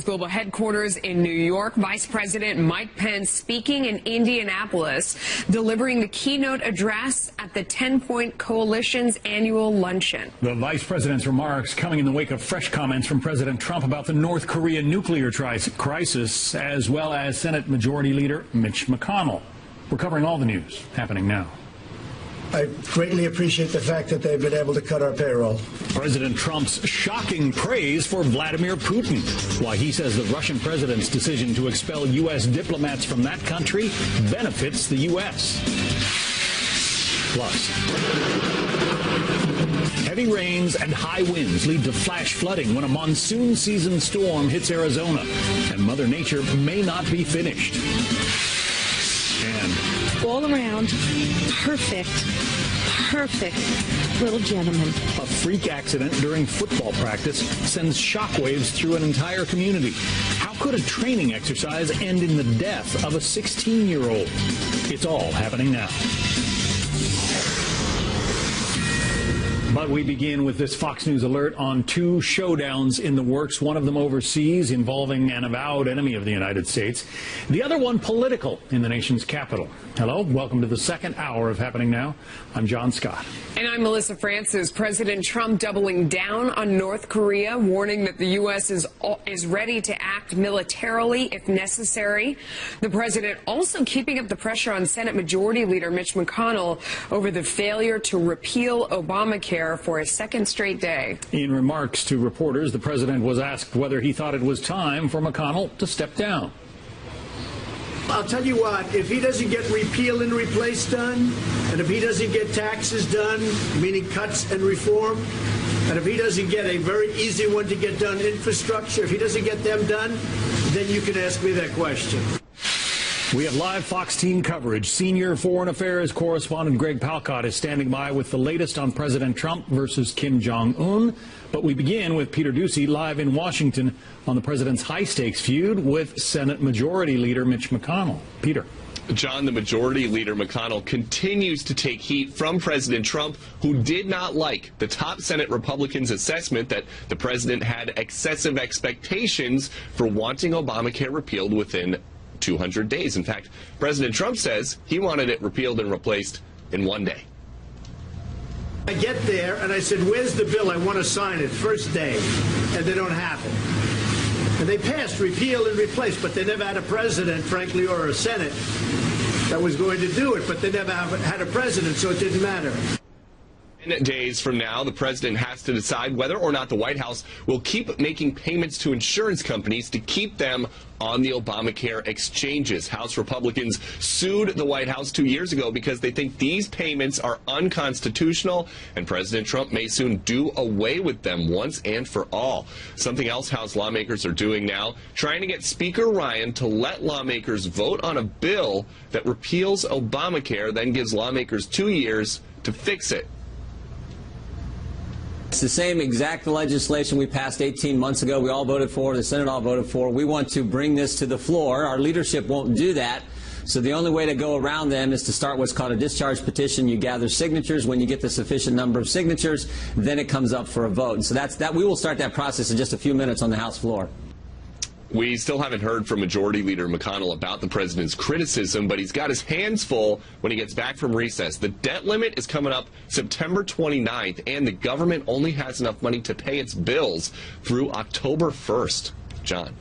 Global headquarters in New York, Vice President Mike Pence speaking in Indianapolis, delivering the keynote address at the 10-Point Coalition's annual luncheon. The vice president's remarks coming in the wake of fresh comments from President Trump about the North Korea nuclear crisis, as well as Senate Majority Leader Mitch McConnell. We're covering all the news happening now. I greatly appreciate the fact that they've been able to cut our payroll. President Trump's shocking praise for Vladimir Putin, why he says the Russian president's decision to expel U.S. diplomats from that country benefits the U.S. Plus, heavy rains and high winds lead to flash flooding when a monsoon season storm hits Arizona, and Mother Nature may not be finished. And all around, perfect little gentleman. A freak accident during football practice sends shockwaves through an entire community. How could a training exercise end in the death of a 16-year-old? It's all happening now. But we begin with this Fox News alert on two showdowns in the works, one of them overseas involving an avowed enemy of the United States, the other one political in the nation's capital. Hello, welcome to the second hour of Happening Now. I'm John Scott. And I'm Melissa Francis. President Trump doubling down on North Korea, warning that the U.S. is ready to act militarily if necessary. The president also keeping up the pressure on Senate Majority Leader Mitch McConnell over the failure to repeal Obamacare for a second straight day. In remarks to reporters, the president was asked whether he thought it was time for McConnell to step down. I'll tell you what, if he doesn't get repeal and replace done, and if he doesn't get taxes done, meaning cuts and reform, and if he doesn't get a very easy one to get done, infrastructure, if he doesn't get them done, then you can ask me that question. We have live Fox team coverage. Senior Foreign Affairs correspondent Greg Palkot is standing by with the latest on President Trump versus Kim Jong-un. But we begin with Peter Doocy live in Washington on the president's high-stakes feud with Senate Majority Leader Mitch McConnell. Peter. John, the Majority Leader McConnell continues to take heat from President Trump, who did not like the top Senate Republicans' assessment that the president had excessive expectations for wanting Obamacare repealed within 200 days. In fact, President Trump says he wanted it repealed and replaced in one day. I get there and I said, where's the bill? I want to sign it first day. And they don't have it. And they passed repeal and replace, but they never had a president, frankly, or a Senate that was going to do it. But they never had a president, so it didn't matter. In days from now, the president has to decide whether or not the White House will keep making payments to insurance companies to keep them on the Obamacare exchanges. House Republicans sued the White House 2 years ago because they think these payments are unconstitutional, and President Trump may soon do away with them once and for all. Something else House lawmakers are doing now, trying to get Speaker Ryan to let lawmakers vote on a bill that repeals Obamacare, then gives lawmakers 2 years to fix it. It's the same exact legislation we passed 18 months ago. We all voted for, the Senate all voted for. We want to bring this to the floor. Our leadership won't do that. So the only way to go around them is to start what's called a discharge petition. You gather signatures. When you get the sufficient number of signatures, then it comes up for a vote. And so that's that. We will start that process in just a few minutes on the House floor. We still haven't heard from Majority Leader McConnell about the president's criticism, but he's got his hands full when he gets back from recess. The debt limit is coming up September 29th, and the government only has enough money to pay its bills through October 1st. John.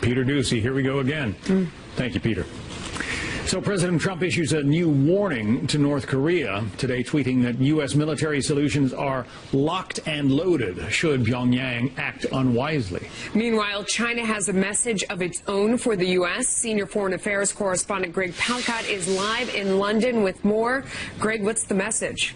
Peter Doocy, here we go again. Thank you, Peter. So President Trump issues a new warning to North Korea today, tweeting that U.S. military solutions are locked and loaded should Pyongyang act unwisely. Meanwhile, China has a message of its own for the U.S. Senior Foreign Affairs correspondent Greg Palkot is live in London with more. Greg, what's the message?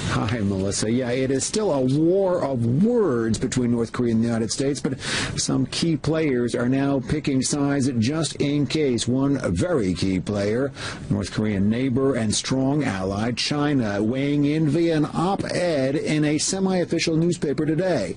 Hi, Melissa. Yeah, it is still a war of words between North Korea and the United States, but some key players are now picking sides just in case. One very key player, North Korean neighbor and strong ally China, weighing in via an op-ed in a semi-official newspaper today.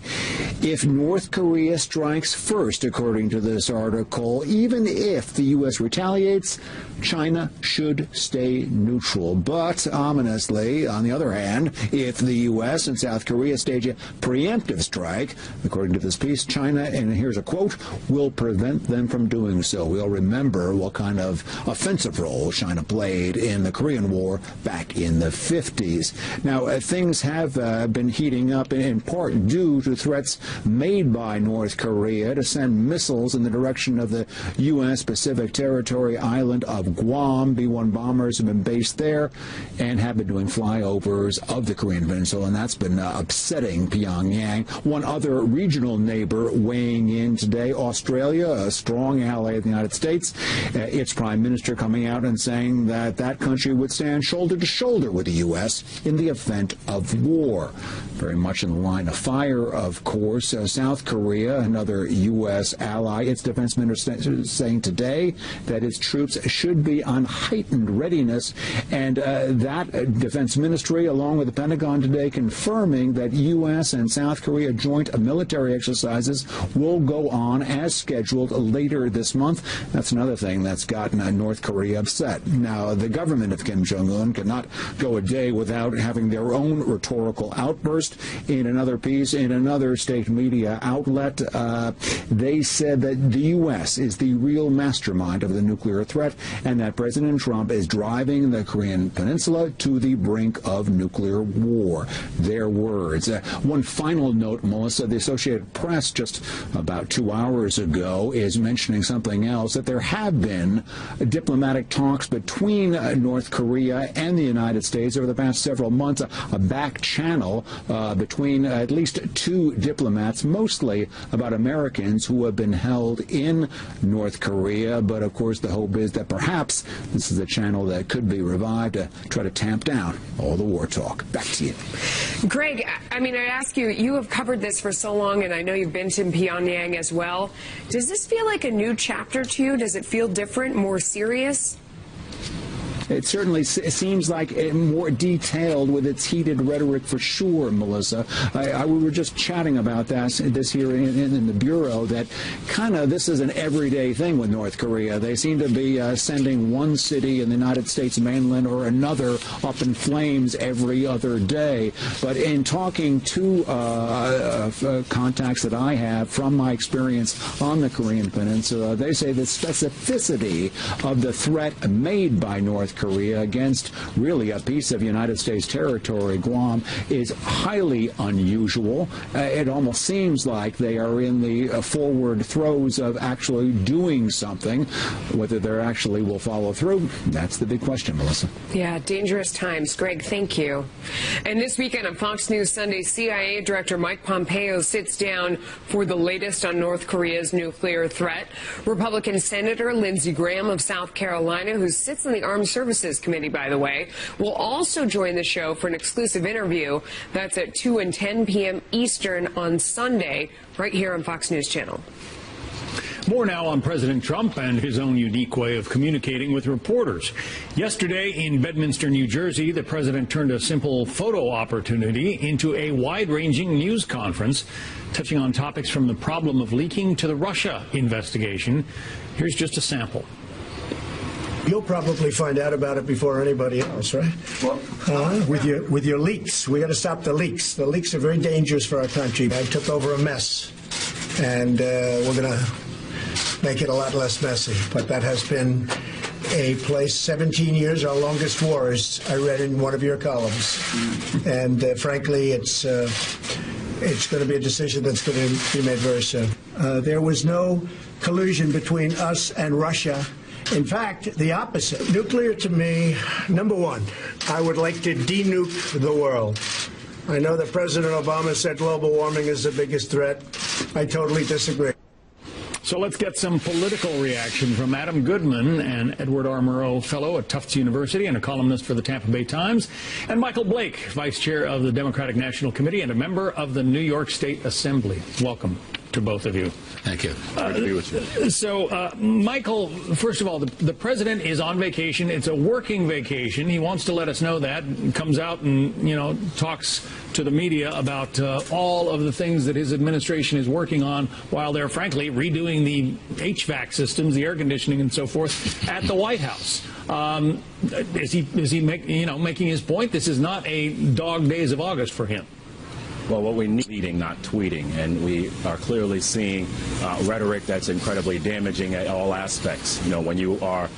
If North Korea strikes first, according to this article, even if the U.S. retaliates, China should stay neutral. But, ominously, on the other hand, if the U.S. and South Korea stage a preemptive strike. According to this piece, China, and here's a quote, will prevent them from doing so. We'll remember what kind of offensive role China played in the Korean War back in the 50s. Now, things have been heating up in part due to threats made by North Korea to send missiles in the direction of the U.S. Pacific Territory island of Guam. B-1 bombers have been based there and have been doing flyovers of the Korean Peninsula, and that's been upsetting Pyongyang. One other regional neighbor weighing in today, Australia, a strong ally of the United States. Its prime minister coming out and saying that that country would stand shoulder to shoulder with the U.S. in the event of war. Very much in the line of fire, of course, South Korea, another U.S. ally, its defense minister saying today that its troops should be on heightened readiness, and that defense ministry, along with the Pentagon today, confirming that U.S. and South Korea joint military exercises will go on as scheduled later this month. That's another thing that's gotten North Korea upset. Now, the government of Kim Jong-un cannot go a day without having their own rhetorical outburst. In another piece, in another state media outlet, they said that the U.S. is the real mastermind of the nuclear threat and that President Trump is driving the Korean Peninsula to the brink of nuclear war. Their words. One final note, Melissa, the Associated Press just about 2 hours ago is mentioning something else, that there have been diplomatic talks between North Korea and the United States over the past several months, a back channel between at least two diplomats, mostly about Americans who have been held in North Korea. But of course, the hope is that perhaps this is a channel that could be revived to try to tamp down all the war talk. Back to you. Greg, I mean, I ask you, you have covered this for so long, and I know you've been to Pyongyang as well. Does this feel like a new chapter to you? Does it feel different, more serious? It certainly seems like more detailed with its heated rhetoric for sure, Melissa. We were just chatting about this here in the Bureau, that kind of this is an everyday thing with North Korea. They seem to be sending one city in the United States mainland or another up in flames every other day. But in talking to contacts that I have from my experience on the Korean Peninsula, they say the specificity of the threat made by North Korea against really a piece of United States territory, Guam, is highly unusual. It almost seems like they are in the forward throes of actually doing something. Whether they actually will follow through, that's the big question, Melissa. Yeah, dangerous times. Greg, thank you. And this weekend on Fox News Sunday, CIA Director Mike Pompeo sits down for the latest on North Korea's nuclear threat. Republican Senator Lindsey Graham of South Carolina, who sits on the Armed Services Committee, by the way, will also join the show for an exclusive interview. That's at 2 and 10 p.m. Eastern on Sunday, right here on Fox News Channel. More now on President Trump and his own unique way of communicating with reporters. Yesterday in Bedminster, New Jersey, the president turned a simple photo opportunity into a wide-ranging news conference, touching on topics from the problem of leaking to the Russia investigation. Here's just a sample. You'll probably find out about it before anybody else, right? Well, with your leaks. We got to stop the leaks. The leaks are very dangerous for our country. I took over a mess, and we're going to make it a lot less messy. But that has been a place, 17 years, our longest war, as I read in one of your columns. And frankly, it's going to be a decision that's going to be made very soon. There was no collusion between us and Russia. In fact, the opposite. Nuclear, to me, number one, I would like to denuke the world. I know that President Obama said global warming is the biggest threat. I totally disagree. So let's get some political reaction from Adam Goodman, an Edward R. Murrow Fellow at Tufts University and a columnist for the Tampa Bay Times, and Michael Blake, Vice Chair of the Democratic National Committee and a member of the New York State Assembly. Welcome to both of you. Thank you. Great to be with you. So, Michael, first of all, the president is on vacation. It's a working vacation. He wants to let us know that. He comes out and, talks to the media about all of the things that his administration is working on while they're, frankly, redoing the HVAC systems, the air conditioning and so forth at the White House. Is he making his point? This is not a dog days of August for him. Well, what we need leading, not tweeting, and we are clearly seeing rhetoric that's incredibly damaging at all aspects. You know, when you are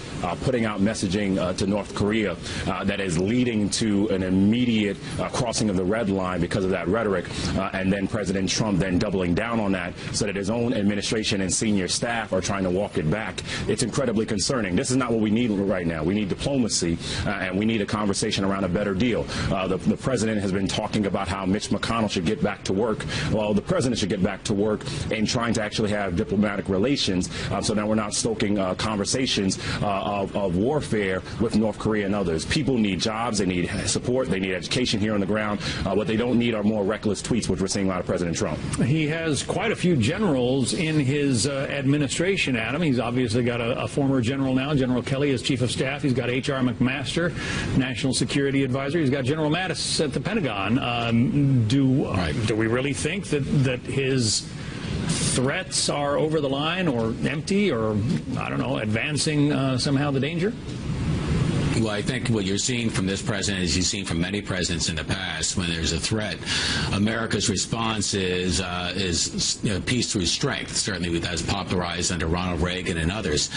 putting out messaging to North Korea that is leading to an immediate crossing of the red line because of that rhetoric, and then President Trump then doubling down on that so that his own administration and senior staff are trying to walk it back, it's incredibly concerning. This is not what we need right now. We need diplomacy, and we need a conversation around a better deal. The president has been talking about how Mitch McConnell should get back to work. Well, the president should get back to work in trying to actually have diplomatic relations so that we're not stoking conversations of warfare with North Korea and others. People need jobs, they need support, they need education here on the ground. What they don't need are more reckless tweets, which we're seeing out of President Trump. He has quite a few generals in his administration, Adam. He's obviously got a former general now, General Kelly, as chief of staff. He's got H.R. McMaster, national security advisor. He's got General Mattis at the Pentagon. Do we really think that his threats are over the line or empty or, I don't know, advancing somehow the danger? Well, I think what you're seeing from this president is you've seen from many presidents in the past. When there's a threat, America's response is peace through strength. Certainly, that's popularized under Ronald Reagan and others.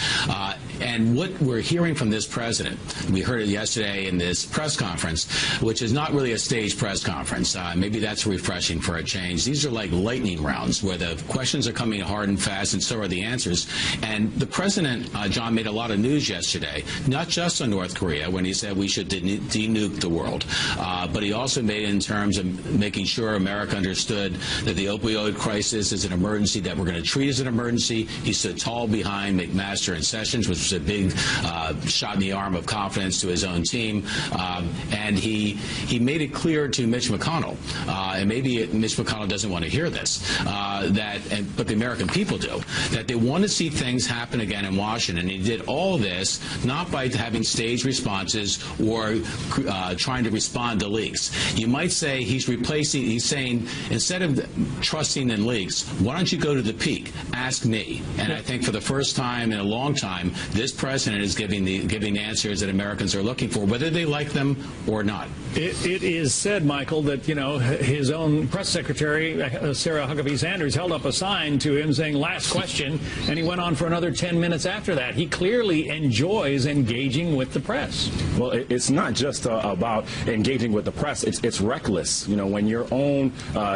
And what we're hearing from this president, we heard it yesterday in this press conference, which is not really a staged press conference. Maybe that's refreshing for a change. These are like lightning rounds where the questions are coming hard and fast, and so are the answers. And the president, John, made a lot of news yesterday, not just on North Korea, when he said we should denuke the world. But he also made it in terms of making sure America understood that the opioid crisis is an emergency that we're going to treat as an emergency. He stood tall behind McMaster and Sessions, which was a big shot in the arm of confidence to his own team. And he made it clear to Mitch McConnell, and maybe Mitch McConnell doesn't want to hear this, but the American people do, that they want to see things happen again in Washington. And he did all this not by having staged responses or trying to respond to leaks. You might say he's saying, instead of trusting in leaks, why don't you go to the peak? Ask me. And I think for the first time in a long time, this president is giving answers that Americans are looking for, whether they like them or not. It is said, Michael, that, you know, his own press secretary, Sarah Huckabee Sanders, held up a sign to him saying, last question, and he went on for another 10 minutes after that. He clearly enjoys engaging with the press. Well, it's not just about engaging with the press. It's reckless. You know, when your own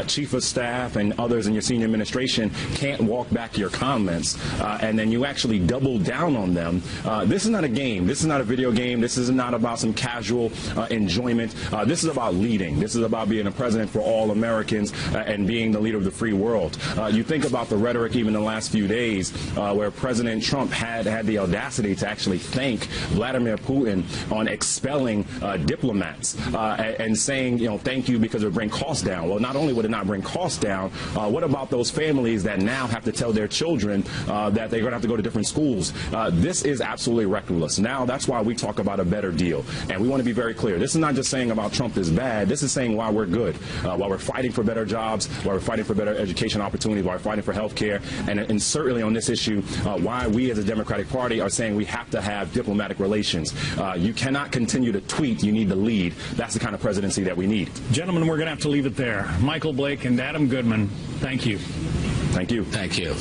chief of staff and others in your senior administration can't walk back your comments, and then you actually double down on them. This is not a game. This is not a video game. This is not about some casual enjoyment. This is about leading. This is about being a president for all Americans and being the leader of the free world. You think about the rhetoric even in the last few days where President Trump had the audacity to actually thank Vladimir Putin on expelling diplomats and saying, you know, thank you because it would bring costs down. Well, not only would it not bring costs down, what about those families that now have to tell their children that they're going to have to go to different schools? This is absolutely reckless. Now, that's why we talk about a better deal. And we want to be very clear. This is not just saying about Trump is bad. This is saying why we're good, while we're fighting for better jobs, while we're fighting for better education opportunities, while we're fighting for health care, and certainly on this issue, why we as a Democratic Party are saying we have to have diplomatic relations. You cannot continue to tweet. You need to lead. That's the kind of presidency that we need. Gentlemen, we're going to have to leave it there. Michael Blake and Adam Goodman, thank you. Thank you. Thank you.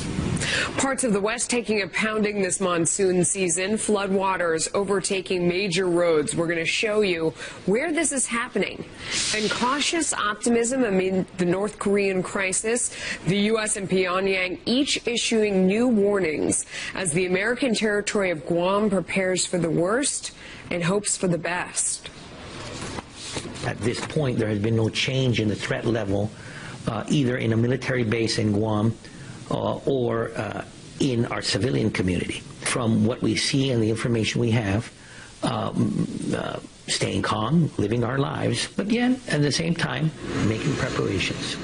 Parts of the West taking a pounding this monsoon season. Floodwaters overtaking major roads. We're going to show you where this is happening. And cautious optimism amid the North Korean crisis. The U.S. and Pyongyang each issuing new warnings as the American territory of Guam prepares for the worst and hopes for the best. At this point, there has been no change in the threat level, either in a military base in Guam or in our civilian community. From what we see and the information we have, staying calm, living our lives, but again, at the same time, making preparations.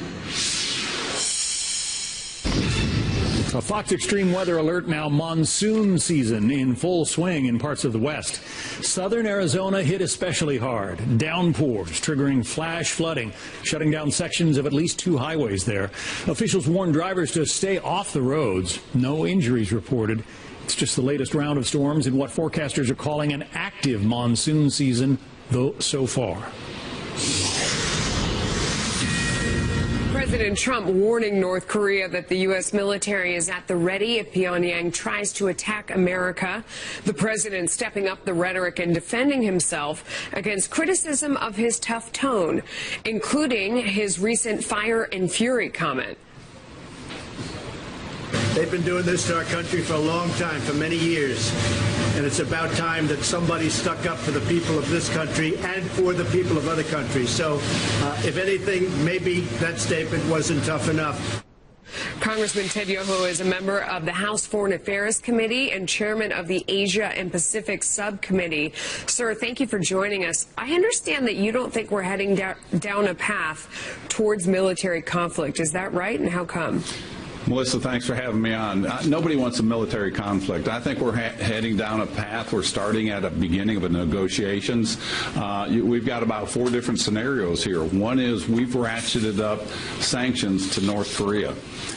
A Fox Extreme Weather Alert now. Monsoon season in full swing in parts of the West. Southern Arizona hit especially hard. Downpours triggering flash flooding, shutting down sections of at least 2 highways there. Officials warn drivers to stay off the roads. No injuries reported It's just the latest round of storms in what forecasters are calling an active monsoon season, though so far. President Trump warning North Korea that the U.S. military is at the ready if Pyongyang tries to attack America. The president stepping up the rhetoric and defending himself against criticism of his tough tone, including his recent fire and fury comment. They've been doing this to our country for a long time, for many years. And it's about time that somebody stuck up for the people of this country and for the people of other countries. So, if anything, maybe that statement wasn't tough enough. Congressman Ted Yoho is a member of the House Foreign Affairs Committee and chairman of the Asia and Pacific Subcommittee. Sir, thank you for joining us. I understand that you don't think we're heading down a path towards military conflict. Is that right? And how come? Melissa, thanks for having me on. Nobody wants a military conflict. I think we're heading down a path. We're starting at a beginning of negotiations. We've got about 4 different scenarios here. One is we've ratcheted up sanctions to North Korea.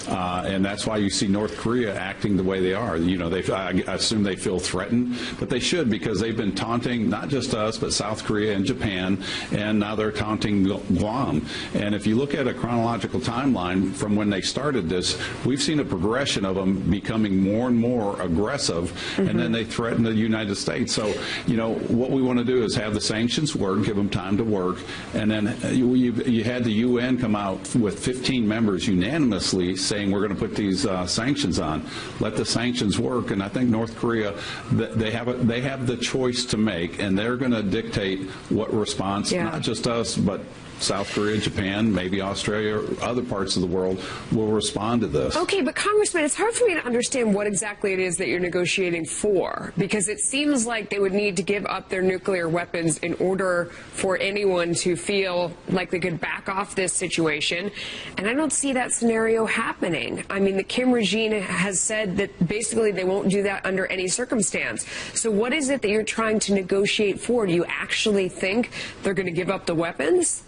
And that's why you see North Korea acting the way they are. You know, I assume they feel threatened, but they should, because they've been taunting not just us, but South Korea and Japan, and now they're taunting Guam. And if you look at a chronological timeline from when they started this, we've seen a progression of them becoming more and more aggressive, and then they threaten the United States. So, you know, what we want to do is have the sanctions work, give them time to work, and then you had the UN come out with 15 members unanimously saying we're going to put these sanctions on. Let the sanctions work, and I think North Korea, they have the choice to make, and they're going to dictate what response, not just us, but South Korea, Japan, maybe Australia, other parts of the world will respond to this. Okay, but Congressman, it's hard for me to understand what exactly it is that you're negotiating for, because it seems like they would need to give up their nuclear weapons in order for anyone to feel like they could back off this situation. And I don't see that scenario happening. I mean, the Kim regime has said that basically they won't do that under any circumstance. So what is it that you're trying to negotiate for? Do you actually think they're going to give up the weapons?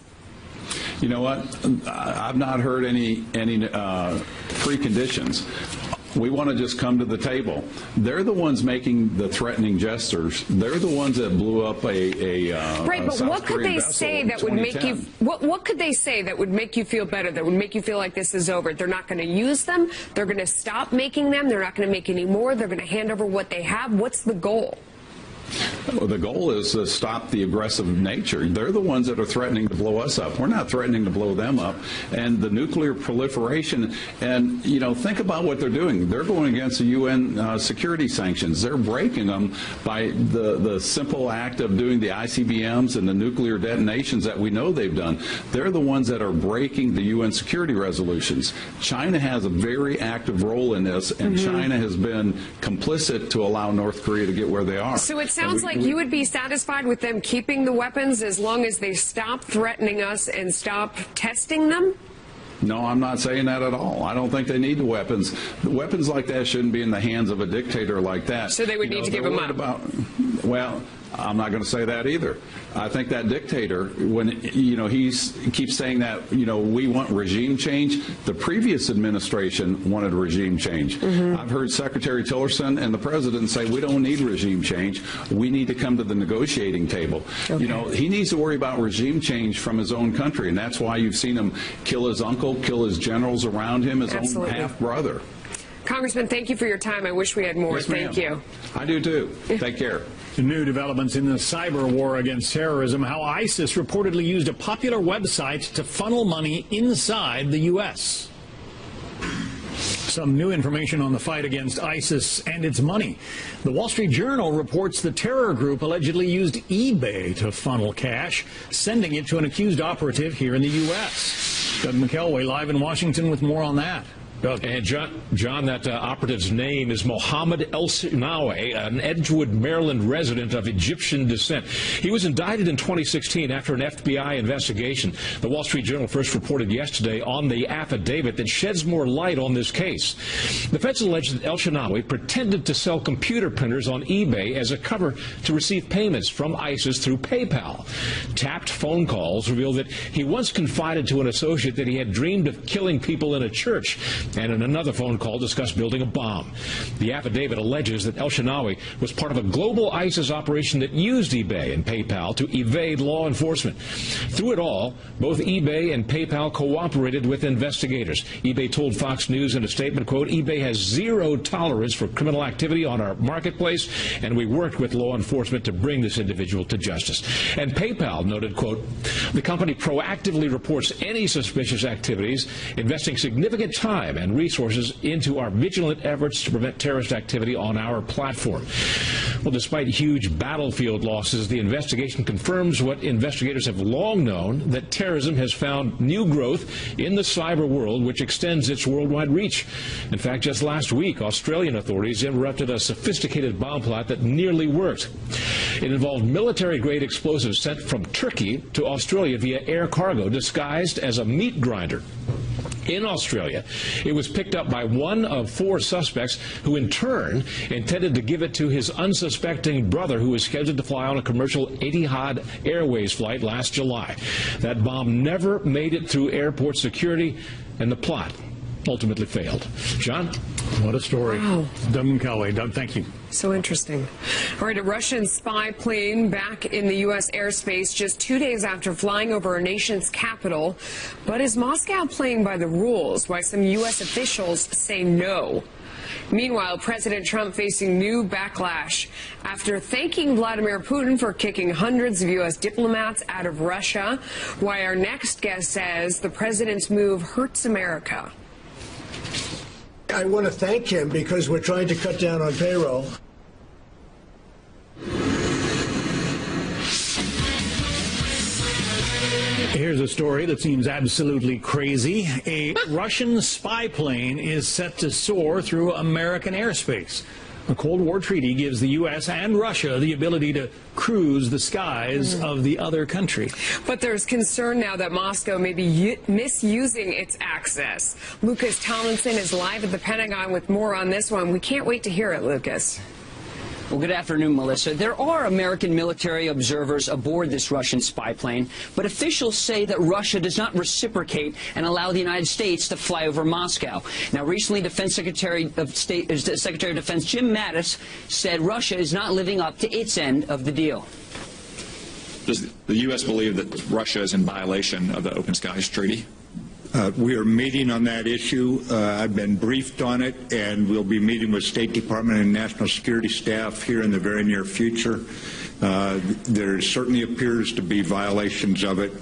You know what? I've not heard any preconditions. We want to just come to the table. They're the ones making the threatening gestures. They're the ones that blew up a right. But South what could Korean they say that would make you? What could they say that would make you feel better? That would make you feel like this is over? They're not going to use them. They're going to stop making them. They're not going to make any more. They're going to hand over what they have. What's the goal? The goal is to stop the aggressive nature. They're the ones that are threatening to blow us up. We're not threatening to blow them up. And the nuclear proliferation, and, you know, think about what they're doing. They're going against the UN security sanctions. They're breaking them by the simple act of doing the ICBMs and the nuclear detonations that we know they've done. They're the ones that are breaking the UN security resolutions. China has a very active role in this, and China has been complicit to allow North Korea to get where they are. So it sounds like you would be satisfied with them keeping the weapons as long as they stop threatening us and stop testing them? No, I'm not saying that at all. I don't think they need the weapons. The weapons like that shouldn't be in the hands of a dictator like that. So they would need to give them up. Well, I'm not going to say that either. I think that dictator, when, you know, he keeps saying that, you know, we want regime change. The previous administration wanted regime change. I've heard Secretary Tillerson and the president say we don't need regime change. We need to come to the negotiating table. You know, he needs to worry about regime change from his own country, and that's why you've seen him kill his uncle, kill his generals around him, his own half-brother. Congressman, thank you for your time. I wish we had more. Yes, thank you. I do too. Take care. New developments in the cyber war against terrorism, how ISIS reportedly used a popular website to funnel money inside the U.S. Some new information on the fight against ISIS and its money. The Wall Street Journal reports the terror group allegedly used eBay to funnel cash, sending it to an accused operative here in the U.S. Doug McElway live in Washington with more on that. Doug. And John, that operative's name is Mohammed El-Sinawi, an Edgewood, Maryland resident of Egyptian descent. He was indicted in 2016 after an FBI investigation. The Wall Street Journal first reported yesterday on the affidavit that sheds more light on this case. The feds alleged that El-Sinawi pretended to sell computer printers on eBay as a cover to receive payments from ISIS through PayPal. Tapped phone calls revealed that he once confided to an associate that he had dreamed of killing people in a church. and in another phone call discussed building a bomb. The affidavit alleges that El-Shenawi was part of a global ISIS operation that used eBay and PayPal to evade law enforcement. Through it all, both eBay and PayPal cooperated with investigators. eBay told Fox News in a statement, quote, eBay has zero tolerance for criminal activity on our marketplace, and we worked with law enforcement to bring this individual to justice. And PayPal noted, quote, the company proactively reports any suspicious activities, investing significant time and resources into our vigilant efforts to prevent terrorist activity on our platform. Well, despite huge battlefield losses, the investigation confirms what investigators have long known, that terrorism has found new growth in the cyber world, which extends its worldwide reach. In fact, just last week, Australian authorities interrupted a sophisticated bomb plot that nearly worked. It involved military-grade explosives sent from Turkey to Australia via air cargo disguised as a meat grinder. In Australia, it was picked up by one of 4 suspects who in turn intended to give it to his unsuspecting brother, who was scheduled to fly on a commercial Etihad Airways flight last July. That bomb never made it through airport security, and the plot ultimately failed. John? What a story. Wow. Doug McCalloway. Doug, thank you. So interesting. All right, a Russian spy plane back in the U.S. airspace just 2 days after flying over our nation's capital. But is Moscow playing by the rules? Why some U.S. officials say no. Meanwhile, President Trump facing new backlash after thanking Vladimir Putin for kicking hundreds of U.S. diplomats out of Russia. Why our next guest says the president's move hurts America. I want to thank him because we're trying to cut down on payroll. Here's a story that seems absolutely crazy. A Russian spy plane is set to soar through American airspace. The Cold War treaty gives the U.S. and Russia the ability to cruise the skies of the other country. But there's concern now that Moscow may be misusing its access. Lucas Tomlinson is live at the Pentagon with more on this one. We can't wait to hear it, Lucas. Well, good afternoon, Melissa. There are American military observers aboard this Russian spy plane, but officials say that Russia does not reciprocate and allow the United States to fly over Moscow. Now, recently, Secretary of Defense Jim Mattis said Russia is not living up to its end of the deal. Does the U.S. believe that Russia is in violation of the Open Skies Treaty? We are meeting on that issue. I've been briefed on it, and we'll be meeting with State Department and national security staff here in the very near future. There certainly appears to be violations of it.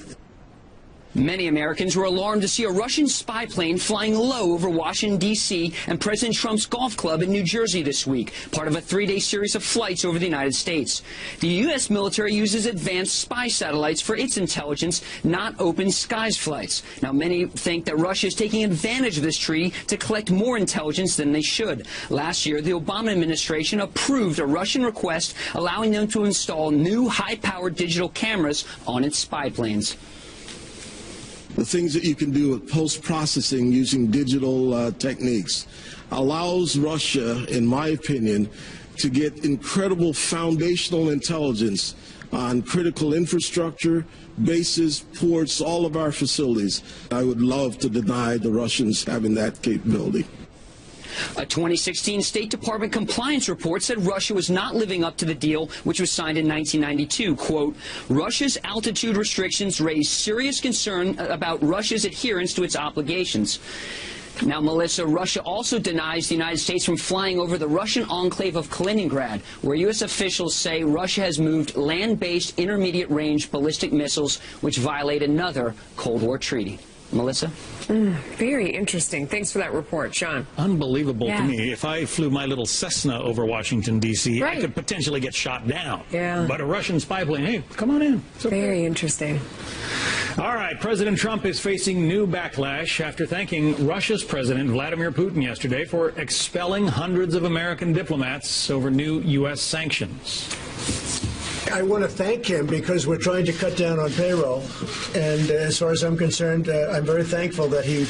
Many Americans were alarmed to see a Russian spy plane flying low over Washington, D.C. and President Trump's golf club in New Jersey this week, part of a 3-day series of flights over the United States. The U.S. military uses advanced spy satellites for its intelligence, not open skies flights. Now, many think that Russia is taking advantage of this treaty to collect more intelligence than they should. Last year, the Obama administration approved a Russian request allowing them to install new high-powered digital cameras on its spy planes. The things that you can do with post-processing using digital techniques allows Russia, in my opinion, to get incredible foundational intelligence on critical infrastructure, bases, ports, all of our facilities. I would love to deny the Russians having that capability. A 2016 State Department compliance report said Russia was not living up to the deal, which was signed in 1992. Quote, Russia's altitude restrictions raise serious concern about Russia's adherence to its obligations. Now, Melissa, Russia also denies the United States from flying over the Russian enclave of Kaliningrad, where U.S. officials say Russia has moved land-based intermediate-range ballistic missiles, which violate another Cold War treaty. Melissa? Very interesting. Thanks for that report, Sean. Unbelievable to me. If I flew my little Cessna over Washington, D.C., I could potentially get shot down. Yeah. But a Russian spy plane, hey, come on in. Very interesting. All right, President Trump is facing new backlash after thanking Russia's President Vladimir Putin yesterday for expelling hundreds of American diplomats over new U.S. sanctions. I want to thank him because we're trying to cut down on payroll. And as far as I'm concerned, I'm very thankful that he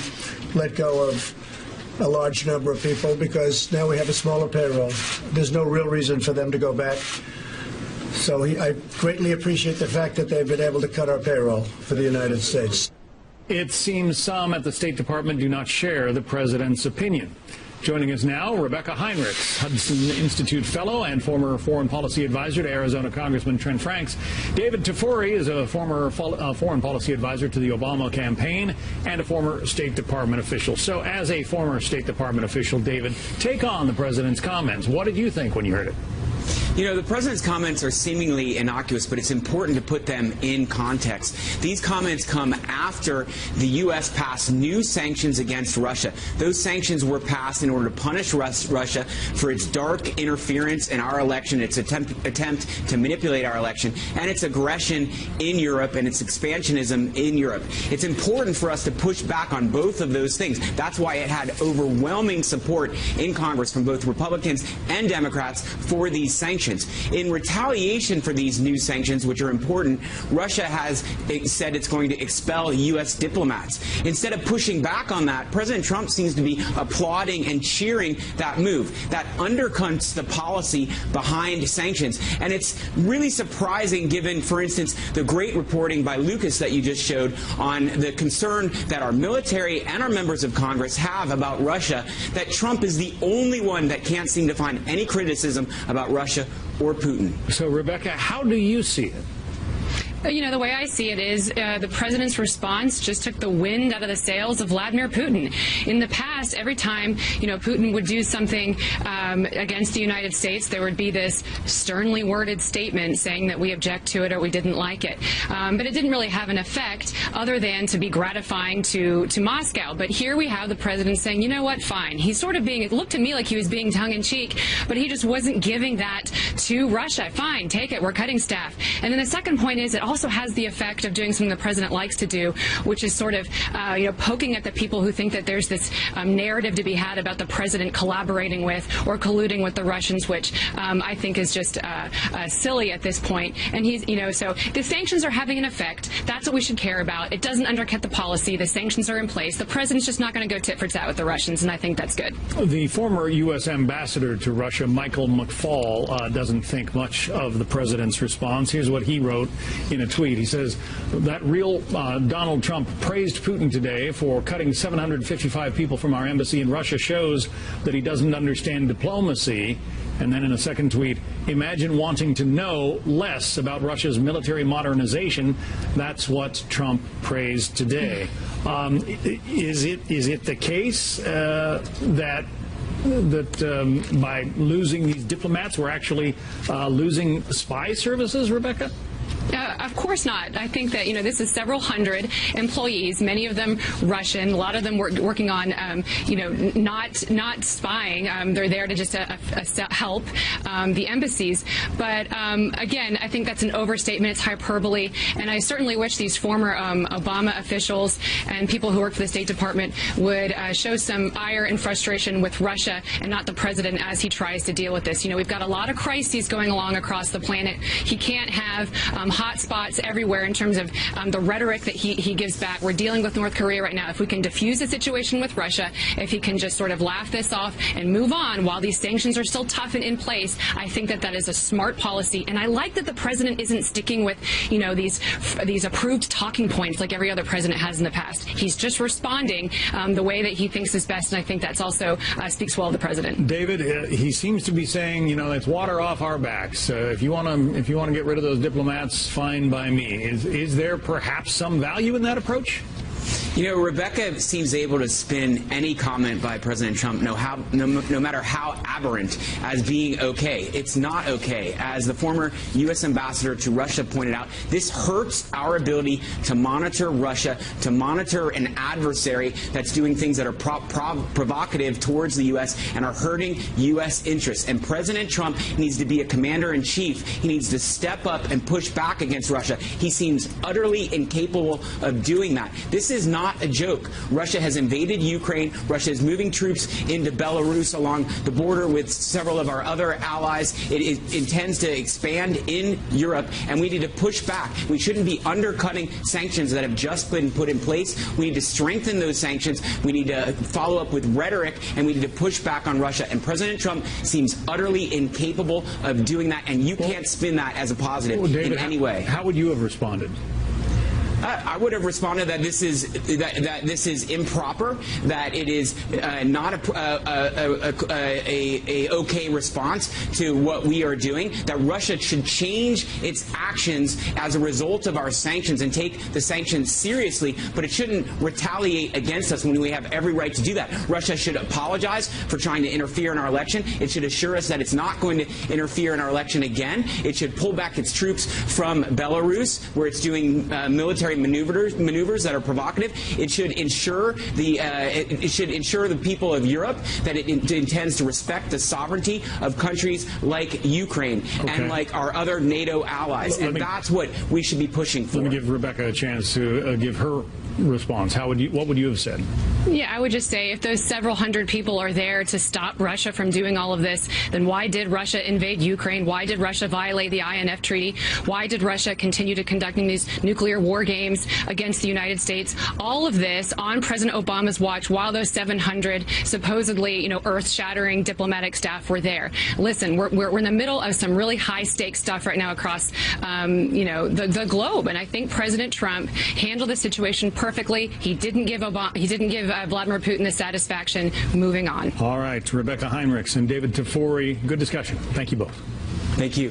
let go of a large number of people because now we have a smaller payroll. There's no real reason for them to go back. So I greatly appreciate the fact that they've been able to cut our payroll for the United States. It seems some at the State Department do not share the president's opinion. Joining us now, Rebecca Heinrichs, Hudson Institute Fellow and former Foreign Policy Advisor to Arizona Congressman Trent Franks. David Tafuri is a former Foreign Policy Advisor to the Obama campaign and a former State Department official. So as a former State Department official, David, take on the president's comments. What did you think when you heard it? You know, the president's comments are seemingly innocuous, but it's important to put them in context. These comments come after the U.S. passed new sanctions against Russia. Those sanctions were passed in order to punish Russia for its dark interference in our election, its attempt to manipulate our election, and its aggression in Europe and its expansionism in Europe. It's important for us to push back on both of those things. That's why it had overwhelming support in Congress from both Republicans and Democrats for these sanctions. In retaliation for these new sanctions, which are important, Russia has said it's going to expel U.S. diplomats. Instead of pushing back on that, President Trump seems to be applauding and cheering that move. That undercuts the policy behind sanctions. And it's really surprising given, for instance, the great reporting by Lucas that you just showed on the concern that our military and our members of Congress have about Russia, that Trump is the only one that can't seem to find any criticism about Russia or Putin. So, Rebecca, how do you see it? You know, the way I see it is the president's response just took the wind out of the sails of Vladimir Putin. In the past, every time, you know, Putin would do something against the United States, there would be this sternly worded statement saying that we object to it or we didn't like it. But it didn't really have an effect other than to be gratifying to Moscow. But here we have the president saying, you know what, fine. He's sort of being, it looked to me like he was being tongue-in-cheek, but he just wasn't giving that to Russia. Fine, take it, we're cutting staff. And then the second point is it also has the effect of doing something the president likes to do, which is sort of poking at the people who think that there's this narrative to be had about the president collaborating with or colluding with the Russians, which I think is just silly at this point. And he's, so the sanctions are having an effect. That's what we should care about. It doesn't undercut the policy. The sanctions are in place. The president's just not going to go tit for tat with the Russians, and I think that's good. The former U.S. ambassador to Russia, Michael McFaul, doesn't think much of the president's response. Here's what he wrote in a tweet. He says that real Donald Trump praised Putin today for cutting 755 people from our embassy in Russia shows that he doesn't understand diplomacy. And then in a second tweet, imagine wanting to know less about Russia's military modernization. That's what Trump praised today. Is it the case that by losing these diplomats, we're actually losing spy services, Rebecca? Of course not. I think that, this is several hundred employees, many of them Russian, a lot of them working on, not spying. They're there to just help the embassies. But again, I think that's an overstatement. It's hyperbole. And I certainly wish these former Obama officials and people who work for the State Department would show some ire and frustration with Russia and not the president as he tries to deal with this. We've got a lot of crises going along across the planet. He can't have hot spots everywhere in terms of the rhetoric that he gives back. We're dealing with North Korea right now. If we can diffuse the situation with Russia, if he can just sort of laugh this off and move on while these sanctions are still tough and in place, I think that is a smart policy. And I like that the president isn't sticking with, these approved talking points like every other president has in the past. He's just responding the way that he thinks is best, and I think that's also speaks well of the president. David, he seems to be saying, it's water off our backs. If you want to get rid of those diplomats, fine by me. Is there perhaps some value in that approach? Rebecca seems able to spin any comment by President Trump, no matter how aberrant, as being okay. It's not okay. As the former U.S. ambassador to Russia pointed out, this hurts our ability to monitor Russia, to monitor an adversary that's doing things that are provocative towards the U.S. and are hurting U.S. interests. And President Trump needs to be a commander-in-chief. He needs to step up and push back against Russia. He seems utterly incapable of doing that. This is not a joke. Russia has invaded Ukraine. Russia is moving troops into Belarus along the border with several of our other allies. It intends to expand in Europe, and we need to push back. We shouldn't be undercutting sanctions that have just been put in place. We need to strengthen those sanctions. We need to follow up with rhetoric, and we need to push back on Russia. And President Trump seems utterly incapable of doing that, and you can't spin that as a positive in any way. How would you have responded? I would have responded that this is that this is improper, that it is not a okay response to what we are doing, that Russia should change its actions as a result of our sanctions and take the sanctions seriously, but it shouldn't retaliate against us when we have every right to do that. Russia should apologize for trying to interfere in our election. It should assure us that it's not going to interfere in our election again. It should pull back its troops from Belarus, where it's doing military maneuvers that are provocative. It should ensure the people of Europe that it intends to respect the sovereignty of countries like Ukraine and like our other NATO allies, and that's what we should be pushing for. Let me give Rebecca a chance to give her response. What would you have said? Yeah, I would just say if those several hundred people are there to stop Russia from doing all of this, then why did Russia invade Ukraine? Why did Russia violate the INF Treaty? Why did Russia continue to conducting these nuclear war games against the United States? All of this on President Obama's watch while those 700 supposedly, earth-shattering diplomatic staff were there. Listen, we're in the middle of some really high-stakes stuff right now across, the globe, and I think President Trump handled the situation perfectly. He didn't give Vladimir Putin the satisfaction. Moving on. All right, Rebecca Heinrichs and David Tafori, good discussion. Thank you both. Thank you.